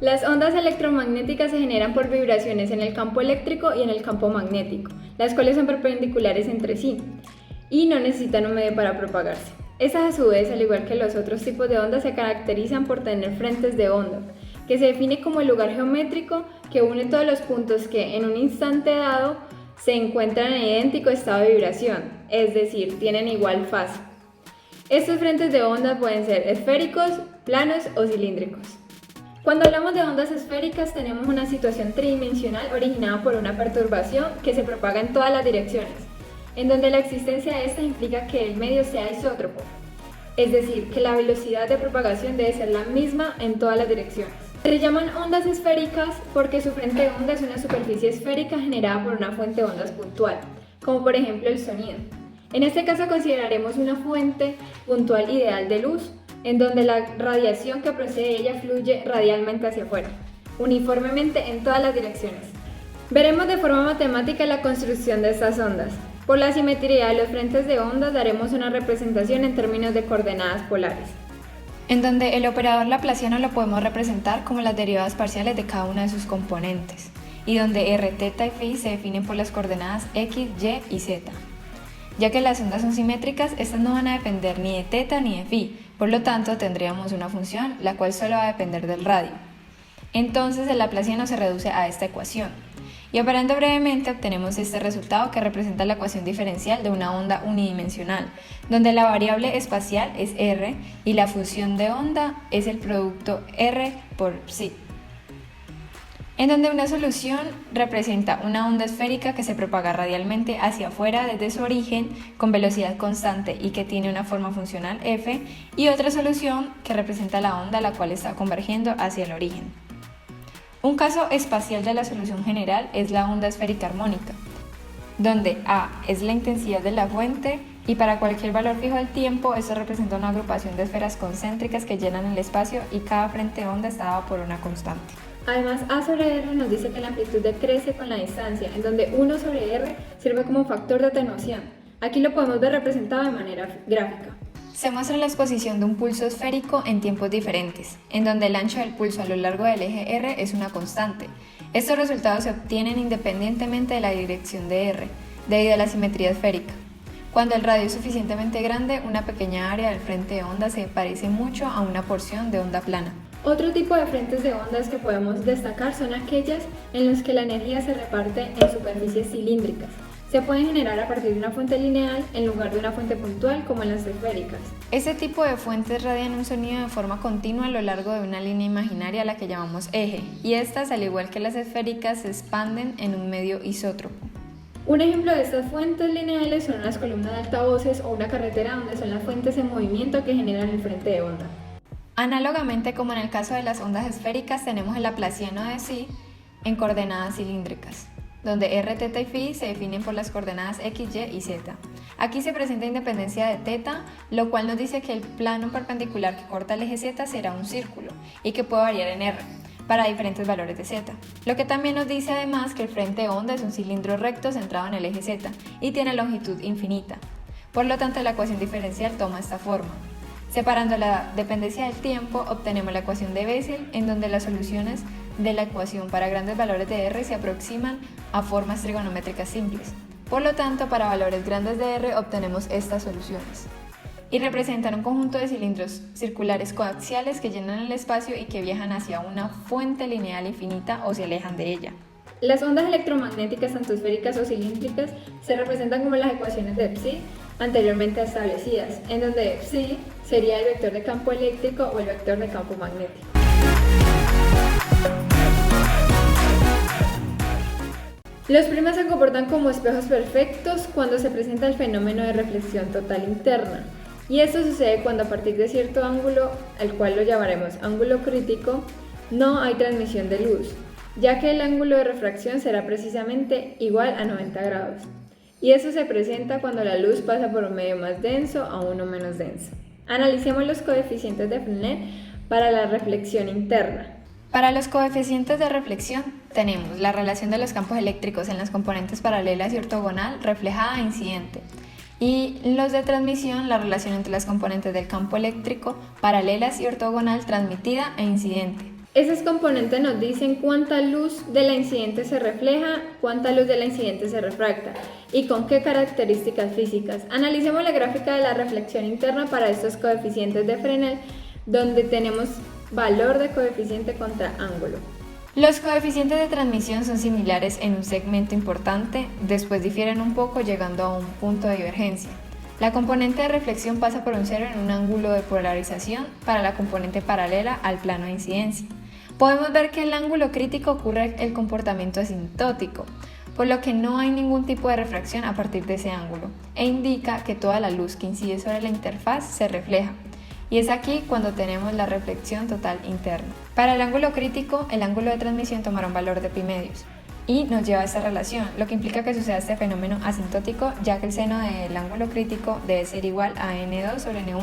Las ondas electromagnéticas se generan por vibraciones en el campo eléctrico y en el campo magnético, las cuales son perpendiculares entre sí y no necesitan un medio para propagarse. Estas a su vez, al igual que los otros tipos de ondas, se caracterizan por tener frentes de onda, que se define como el lugar geométrico que une todos los puntos que en un instante dado se encuentran en idéntico estado de vibración, es decir, tienen igual fase. Estos frentes de onda pueden ser esféricos, planos o cilíndricos. Cuando hablamos de ondas esféricas tenemos una situación tridimensional originada por una perturbación que se propaga en todas las direcciones, en donde la existencia de esta implica que el medio sea isótropo, es decir, que la velocidad de propagación debe ser la misma en todas las direcciones. Se le llaman ondas esféricas porque su frente de onda es una superficie esférica generada por una fuente de ondas puntual, como por ejemplo el sonido. En este caso consideraremos una fuente puntual ideal de luz, en donde la radiación que procede de ella fluye radialmente hacia afuera, uniformemente en todas las direcciones. Veremos de forma matemática la construcción de estas ondas. Por la simetría de los frentes de ondas daremos una representación en términos de coordenadas polares, en donde el operador laplaciano lo podemos representar como las derivadas parciales de cada una de sus componentes, y donde r, θ y φ se definen por las coordenadas x, y y z. Ya que las ondas son simétricas, estas no van a depender ni de θ ni de φ, por lo tanto tendríamos una función la cual solo va a depender del radio. Entonces el laplaciano se reduce a esta ecuación. Y operando brevemente obtenemos este resultado que representa la ecuación diferencial de una onda unidimensional, donde la variable espacial es r y la función de onda es el producto r por psi. En donde una solución representa una onda esférica que se propaga radialmente hacia afuera desde su origen con velocidad constante y que tiene una forma funcional f, y otra solución que representa la onda la cual está convergiendo hacia el origen. Un caso espacial de la solución general es la onda esférica armónica, donde A es la intensidad de la fuente y para cualquier valor fijo del tiempo esto representa una agrupación de esferas concéntricas que llenan el espacio y cada frente de onda está dado por una constante. Además, A sobre R nos dice que la amplitud decrece con la distancia, en donde 1 sobre R sirve como factor de atenuación. Aquí lo podemos ver representado de manera gráfica. Se muestra la exposición de un pulso esférico en tiempos diferentes, en donde el ancho del pulso a lo largo del eje R es una constante. Estos resultados se obtienen independientemente de la dirección de R, debido a la simetría esférica. Cuando el radio es suficientemente grande, una pequeña área del frente de onda se parece mucho a una porción de onda plana. Otro tipo de frentes de ondas que podemos destacar son aquellas en las que la energía se reparte en superficies cilíndricas. Se pueden generar a partir de una fuente lineal en lugar de una fuente puntual como en las esféricas. Este tipo de fuentes radian un sonido de forma continua a lo largo de una línea imaginaria a la que llamamos eje, y estas, al igual que las esféricas, se expanden en un medio isótropo. Un ejemplo de estas fuentes lineales son las columnas de altavoces o una carretera, donde son las fuentes en movimiento que generan el frente de onda. Análogamente, como en el caso de las ondas esféricas, tenemos el laplaciano de psi en coordenadas cilíndricas, donde r, θ y φ se definen por las coordenadas x, y y z. Aquí se presenta independencia de θ, lo cual nos dice que el plano perpendicular que corta el eje z será un círculo y que puede variar en r para diferentes valores de z. Lo que también nos dice además que el frente de onda es un cilindro recto centrado en el eje z y tiene longitud infinita. Por lo tanto, la ecuación diferencial toma esta forma. Separando la dependencia del tiempo, obtenemos la ecuación de Bessel, en donde las soluciones de la ecuación para grandes valores de r se aproximan a formas trigonométricas simples. Por lo tanto, para valores grandes de r obtenemos estas soluciones. Y representan un conjunto de cilindros circulares coaxiales que llenan el espacio y que viajan hacia una fuente lineal infinita o se alejan de ella. Las ondas electromagnéticas, tanto esféricas o cilíndricas, se representan como las ecuaciones de psi anteriormente establecidas, en donde psi sería el vector de campo eléctrico o el vector de campo magnético. Los primas se comportan como espejos perfectos cuando se presenta el fenómeno de reflexión total interna, y esto sucede cuando a partir de cierto ángulo, al cual lo llamaremos ángulo crítico, no hay transmisión de luz, ya que el ángulo de refracción será precisamente igual a 90 grados. Y eso se presenta cuando la luz pasa por un medio más denso a uno menos denso. Analicemos los coeficientes de Frenet para la reflexión interna. Para los coeficientes de reflexión tenemos la relación de los campos eléctricos en las componentes paralelas y ortogonal reflejada e incidente. Y los de transmisión, la relación entre las componentes del campo eléctrico paralelas y ortogonal transmitida e incidente. Esos componentes nos dicen cuánta luz de la incidente se refleja, cuánta luz de la incidente se refracta y con qué características físicas. Analicemos la gráfica de la reflexión interna para estos coeficientes de Fresnel, donde tenemos valor de coeficiente contra ángulo. Los coeficientes de transmisión son similares en un segmento importante, después difieren un poco llegando a un punto de divergencia. La componente de reflexión pasa por un cero en un ángulo de polarización para la componente paralela al plano de incidencia. Podemos ver que en el ángulo crítico ocurre el comportamiento asintótico, por lo que no hay ningún tipo de refracción a partir de ese ángulo, e indica que toda la luz que incide sobre la interfaz se refleja. Y es aquí cuando tenemos la reflexión total interna. Para el ángulo crítico, el ángulo de transmisión tomará un valor de pi medios y nos lleva a esta relación, lo que implica que suceda este fenómeno asintótico, ya que el seno del ángulo crítico debe ser igual a n2 sobre n1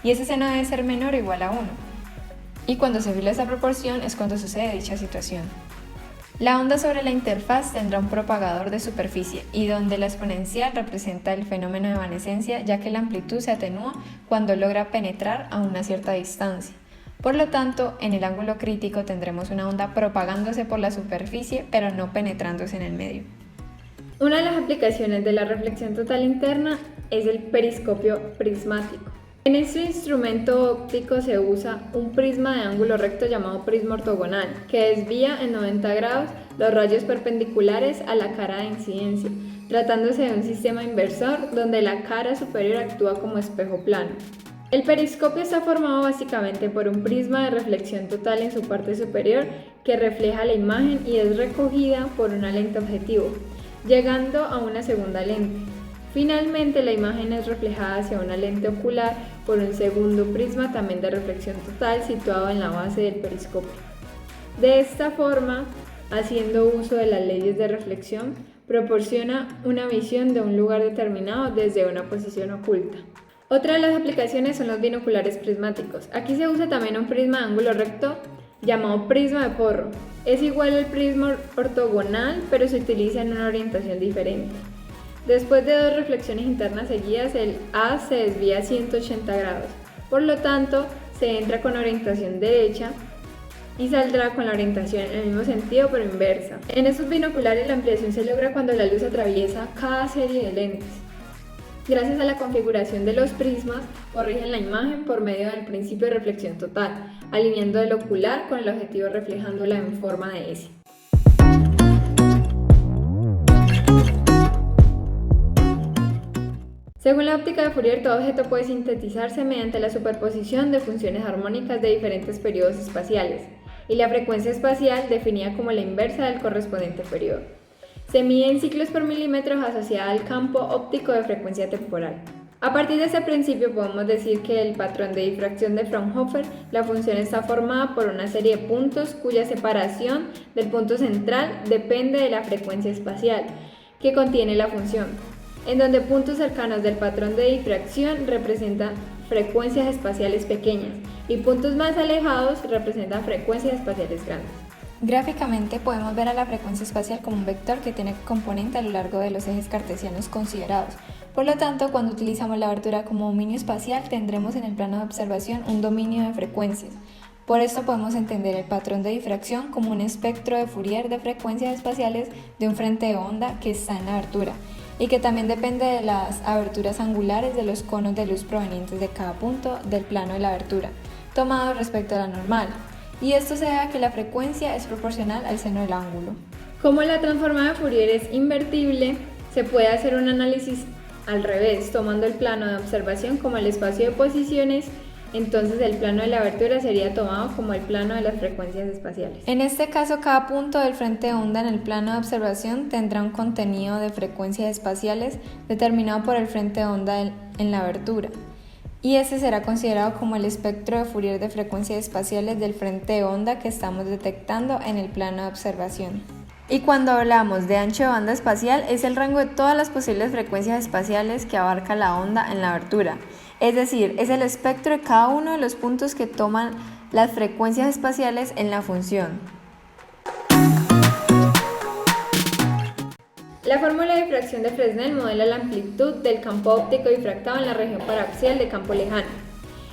y ese seno debe ser menor o igual a 1. Y cuando se fila esta proporción es cuando sucede dicha situación. La onda sobre la interfaz tendrá un propagador de superficie y donde la exponencial representa el fenómeno de evanescencia, ya que la amplitud se atenúa cuando logra penetrar a una cierta distancia. Por lo tanto, en el ángulo crítico tendremos una onda propagándose por la superficie, pero no penetrándose en el medio. Una de las aplicaciones de la reflexión total interna es el periscopio prismático. En este instrumento óptico se usa un prisma de ángulo recto llamado prisma ortogonal, que desvía en 90 grados los rayos perpendiculares a la cara de incidencia, tratándose de un sistema inversor donde la cara superior actúa como espejo plano. El periscopio está formado básicamente por un prisma de reflexión total en su parte superior que refleja la imagen y es recogida por una lente objetivo, llegando a una segunda lente. Finalmente, la imagen es reflejada hacia una lente ocular por un segundo prisma también de reflexión total situado en la base del periscopio. De esta forma, haciendo uso de las leyes de reflexión, proporciona una visión de un lugar determinado desde una posición oculta. Otra de las aplicaciones son los binoculares prismáticos. Aquí se usa también un prisma de ángulo recto llamado prisma de Porro. Es igual al prisma ortogonal, pero se utiliza en una orientación diferente. Después de dos reflexiones internas seguidas, el A se desvía a 180 grados. Por lo tanto, se entra con orientación derecha y saldrá con la orientación en el mismo sentido pero inversa. En estos binoculares la ampliación se logra cuando la luz atraviesa cada serie de lentes. Gracias a la configuración de los prismas, corrigen la imagen por medio del principio de reflexión total, alineando el ocular con el objetivo reflejándola en forma de S. Según la óptica de Fourier, todo objeto puede sintetizarse mediante la superposición de funciones armónicas de diferentes periodos espaciales, y la frecuencia espacial definida como la inversa del correspondiente periodo. Se mide en ciclos por milímetros asociada al campo óptico de frecuencia temporal. A partir de ese principio podemos decir que el patrón de difracción de Fraunhofer, la función está formada por una serie de puntos cuya separación del punto central depende de la frecuencia espacial que contiene la función, en donde puntos cercanos del patrón de difracción representan frecuencias espaciales pequeñas y puntos más alejados representan frecuencias espaciales grandes. Gráficamente podemos ver a la frecuencia espacial como un vector que tiene componente a lo largo de los ejes cartesianos considerados. Por lo tanto, cuando utilizamos la abertura como dominio espacial, tendremos en el plano de observación un dominio de frecuencias. Por esto podemos entender el patrón de difracción como un espectro de Fourier de frecuencias espaciales de un frente de onda que está en la abertura y que también depende de las aberturas angulares de los conos de luz provenientes de cada punto del plano de la abertura, tomado respecto a la normal. Y esto se debe a que la frecuencia es proporcional al seno del ángulo. Como la transformada de Fourier es invertible, se puede hacer un análisis al revés, tomando el plano de observación como el espacio de posiciones, entonces el plano de la abertura sería tomado como el plano de las frecuencias espaciales. En este caso, cada punto del frente de onda en el plano de observación tendrá un contenido de frecuencias espaciales determinado por el frente de onda en la abertura. Y este será considerado como el espectro de Fourier de frecuencias espaciales del frente de onda que estamos detectando en el plano de observación. Y cuando hablamos de ancho de banda espacial, es el rango de todas las posibles frecuencias espaciales que abarca la onda en la abertura. Es decir, es el espectro de cada uno de los puntos que toman las frecuencias espaciales en la función. La fórmula de difracción de Fresnel modela la amplitud del campo óptico difractado en la región paraxial de campo lejano.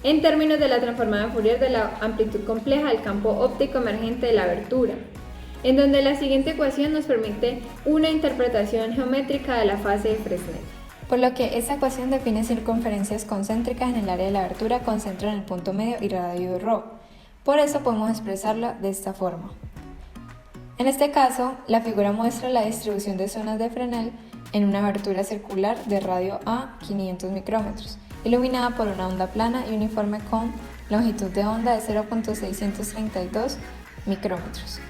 en términos de la transformada de Fourier de la amplitud compleja del campo óptico emergente de la abertura, en donde la siguiente ecuación nos permite una interpretación geométrica de la fase de Fresnel. Por lo que esta ecuación define circunferencias concéntricas en el área de la abertura con centro en el punto medio y radio ρ. Por eso podemos expresarlo de esta forma. En este caso, la figura muestra la distribución de zonas de Fresnel en una abertura circular de radio a 500 micrómetros, iluminada por una onda plana y uniforme con longitud de onda de 0.632 micrómetros.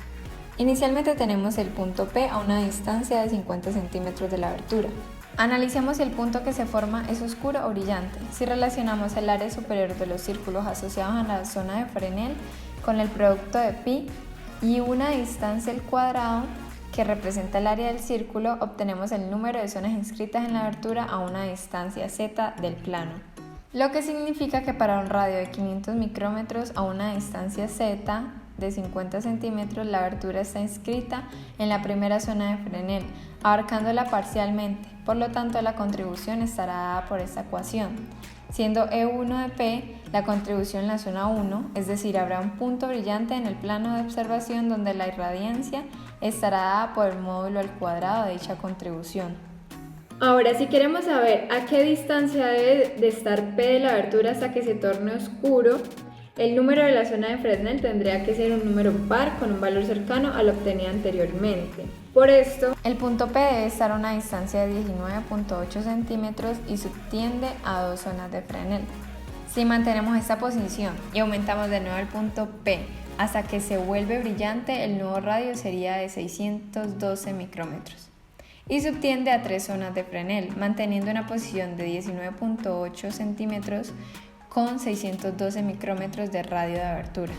Inicialmente tenemos el punto P a una distancia de 50 centímetros de la abertura. Analicemos si el punto que se forma es oscuro o brillante. Si relacionamos el área superior de los círculos asociados a la zona de Fresnel con el producto de pi y una distancia al cuadrado que representa el área del círculo, obtenemos el número de zonas inscritas en la abertura a una distancia z del plano. Lo que significa que para un radio de 500 micrómetros a una distancia z de 50 centímetros, la abertura está inscrita en la primera zona de Fresnel, abarcándola parcialmente. Por lo tanto, la contribución estará dada por esta ecuación. Siendo E1 de P la contribución en la zona 1, es decir, habrá un punto brillante en el plano de observación donde la irradiancia estará dada por el módulo al cuadrado de dicha contribución. Ahora, si queremos saber a qué distancia debe de estar P de la abertura hasta que se torne oscuro, el número de la zona de Fresnel tendría que ser un número par con un valor cercano al obtenido anteriormente. Por esto, el punto P debe estar a una distancia de 19.8 centímetros y subtiende a 2 zonas de Fresnel. Si mantenemos esta posición y aumentamos de nuevo el punto P hasta que se vuelve brillante, el nuevo radio sería de 612 micrómetros y subtiende a 3 zonas de Fresnel, manteniendo una posición de 19.8 centímetros con 612 micrómetros de radio de abertura.